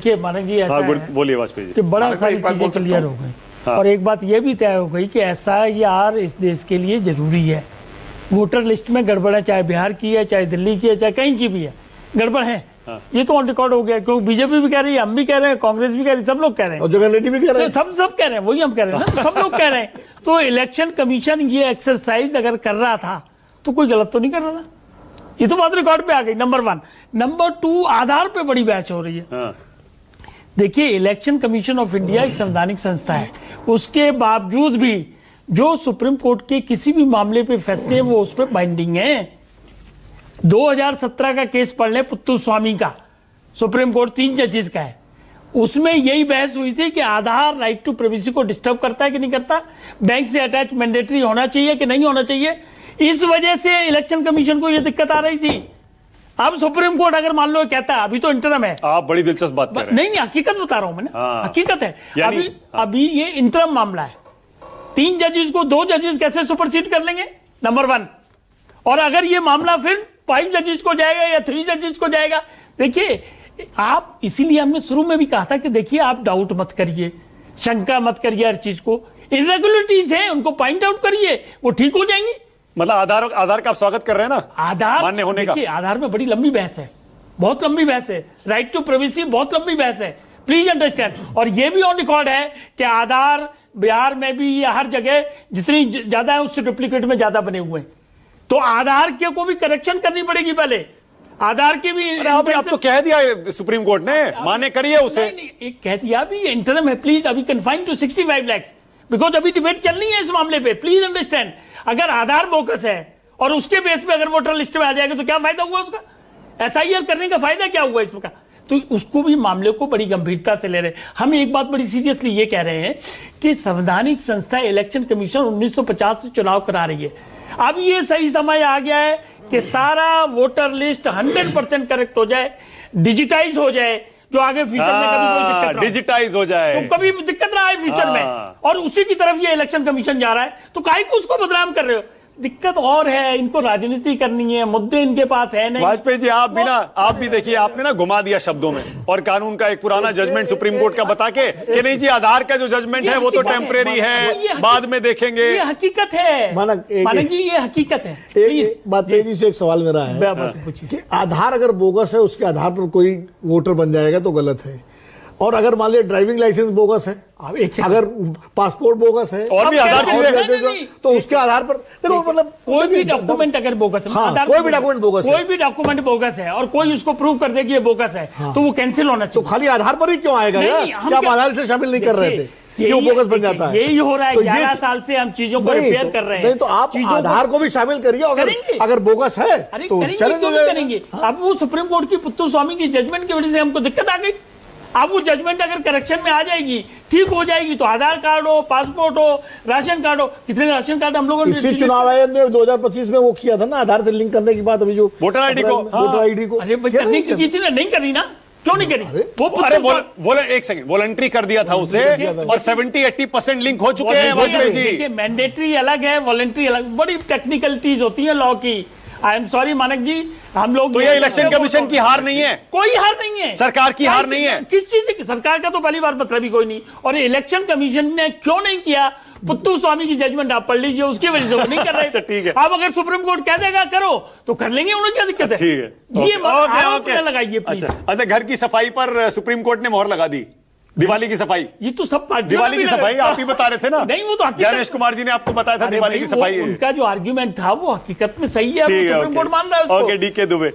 कि मानक जी ऐसा है बोलिए वाजपेयी जी कि बड़ा सारी चीजें क्लियर हो गई। और एक बात ये भी तय हो गई कि SIR इस देश के लिए जरूरी है। वोटर लिस्ट में गड़बड़ है, चाहे बिहार की है, चाहे दिल्ली की है, चाहे कहीं की भी है, गड़बड़ है। ये तो ऑन रिकॉर्ड हो गया, क्योंकि बीजेपी भी कह रही है, हम भी कह रहे हैं, कांग्रेस भी कह रही है, सब लोग कह रहे हैं और जगन रेड्डी भी कह रहे हैं, सब कह रहे हैं, वही हम कह रहे हैं ना, सब लोग कह रहे हैं। तो इलेक्शन कमीशन ये एक्सरसाइज अगर कर रहा था तो कोई गलत तो नहीं कर रहा था। ये तो बात रिकॉर्ड पे आ गई, नंबर 1। नंबर 2, आधार पे बड़ी बहस हो रही है। देखिए, इलेक्शन कमीशन ऑफ इंडिया एक संवैधानिक संस्था है, उसके बावजूद भी जो सुप्रीम कोर्ट के किसी भी मामले पे फैसले हैं वो उस पर बाइंडिंग है। 2017 का केस पढ़ ले, पुत्तु स्वामी का, सुप्रीम कोर्ट 3 जजेस का है, उसमें यही बहस हुई थी कि आधार राइट टू प्राइवेसी को डिस्टर्ब करता है कि नहीं करता, बैंक से अटैच मैंडेटरी होना चाहिए कि नहीं होना चाहिए। इस वजह से इलेक्शन कमीशन को यह दिक्कत आ रही थी। अब सुप्रीम कोर्ट अगर मान लो कहता है, अभी तो इंटरम है, आप बड़ी दिलचस्प बात कर रहे हैं। नहीं, हकीकत बता रहा हूं मैंने, हकीकत है। अभी ये इंटरम मामला है, 3 जजेस को 2 जजेस कैसे सुपरसीड कर लेंगे, नंबर 1। और अगर ये मामला फिर 5 जजेस को जाएगा या 3 जजेस को जाएगा, देखिए आप, इसीलिए हमने शुरू में भी कहा था कि देखिए आप डाउट मत करिए, शंका मत करिए, हर चीज को इरेगुलरिटीज हैं उनको पॉइंट आउट करिए, वो ठीक हो जाएंगी। मतलब आधार का आप स्वागत कर रहे हैं ना, आधार मान्य होने का। आधार में बड़ी लंबी बहस है, बहुत लंबी बहस है, राइट टू प्राइवेसी बहुत लंबी बहस है, प्लीज अंडरस्टैंड। और ये भी ऑन रिकॉर्ड है कि आधार बिहार में भी या हर जगह जितनी ज्यादा है उससे डुप्लीकेट में ज्यादा बने हुए हैं, तो आधार के को भी करेक्शन करनी पड़ेगी पहले, आधार की भी। आप तो कह दिया सुप्रीम कोर्ट ने, मान्य करिए उसे। एक कह दिया, अभी इंटरम है, प्लीज अभी कन्फाइन टू 65 लाख, बिकॉज अभी डिबेट चलनी है इस मामले पे, प्लीज अंडरस्टैंड। अगर आधार बोकस है और उसके बेस पे अगर वोटर लिस्ट में आ जाएगा तो क्या फायदा हुआ उसका, SIR करने का फायदा क्या हुआ इसका। तो उसको भी मामले को बड़ी गंभीरता से ले रहे हैं। हम एक बात बड़ी सीरियसली ये कह रहे हैं कि संवैधानिक संस्था इलेक्शन कमीशन 1950 से चुनाव करा रही है। अब ये सही समय आ गया है कि सारा वोटर लिस्ट 100% करेक्ट हो जाए, डिजिटाइज हो जाए, जो आगे फ्यूचर में कभी कोई दिक्कत ना, डिजिटाइज हो जाए, तो कभी दिक्कत ना आए फ्यूचर में। और उसी की तरफ ये इलेक्शन कमीशन जा रहा है, तो काहे को उसको बदनाम कर रहे हो। दिक्कत और है, इनको राजनीति करनी है, मुद्दे इनके पास है नहीं। वाजपेयी जी आप भी देखिए, आपने ना घुमा दिया शब्दों में, और कानून का एक पुराना जजमेंट सुप्रीम कोर्ट का बता के कि नहीं जी आधार का जो जजमेंट है वो तो टेम्परेरी है, बाद में देखेंगे। ये हकीकत है मानक जी, ये हकीकत है। एक वाजपेयी जी से एक सवाल मेरा है कि आधार अगर बोगस है, उसके आधार पर कोई वोटर बन जाएगा तो गलत है, और अगर मान लिया ड्राइविंग लाइसेंस बोगस है, अगर पासपोर्ट बोगस है, और भी आधार चीजें, तो उसके आधार पर देखो, मतलब कोई भी डॉक्यूमेंट अगर बोगस है, कोई भी डॉक्यूमेंट बोगस है, कोई भी डॉक्यूमेंट बोगस है और कोई उसको प्रूव कर दे कि ये बोगस है, तो वो कैंसिल होना चाहिए। तो खाली आधार पर ही क्यों आएगा यार, क्या आप आधार से शामिल नहीं कर रहे थे, क्यों बोगस बन जाता है। यही हो रहा है, 11 साल से हम चीजों को रिपेयर कर रहे हैं। नहीं तो आप आधार को भी शामिल करिए, अगर बोगस है तो करेंगे। अब वो सुप्रीम कोर्ट की पुत्तु स्वामी की जजमेंट की वजह से हमको दिक्कत आ गई। अब वो जजमेंट अगर करेक्शन में आ जाएगी, ठीक हो जाएगी, तो आधार कार्ड हो, पासपोर्ट हो, राशन कार्ड हो, कितने राशन कार्ड हम लोगों ने इसी चुनाव आयोग ने 2025 में वो किया था ना, आधार से लिंक करने की बात, अभी जो वोटर आईडी को अरे करने की थी ना, नहीं करी ना, क्यों नहीं करी वो एक सेकंड वॉलंटरी कर दिया था उसे, और 70-80% लिंक हो चुके हैं वाजपेयी जी। देखिए, मैंडेटरी अलग है, वॉलंटरी अलग, बड़ी टेक्निकलिटीज होती है लॉ की। आई एम सॉरी मानक जी, हम लोग तो ये इलेक्शन कमीशन की हार नहीं है, कोई हार नहीं है, सरकार की हार नहीं है। किस चीज की सरकार का तो पहली बार मतलब ही कोई नहीं। और इलेक्शन कमीशन ने क्यों नहीं किया, पुत्तु स्वामी की जजमेंट आप पढ़ लीजिए, उसकी वजह से वो नहीं कर रहे। अच्छा ठीक है, अब अगर सुप्रीम कोर्ट कह देगा करो तो कर लेंगे, उन्हें क्या दिक्कत है। ठीक है, ये आरोप न लगाइए प्लीज। अच्छा, घर की सफाई पर सुप्रीम कोर्ट ने मोहर लगा दी, दिवाली की सफाई, ये तो सब दिवाली की सफाई आप ही बता रहे थे ना। नहीं, वो तो ज्ञानेश कुमार जी ने आपको बताया था दिवाली की सफाई। उनका जो आर्ग्यूमेंट था वो हकीकत में सही है, सुप्रीम कोर्ट मान रहा है उसको। Okay, DK Dubey.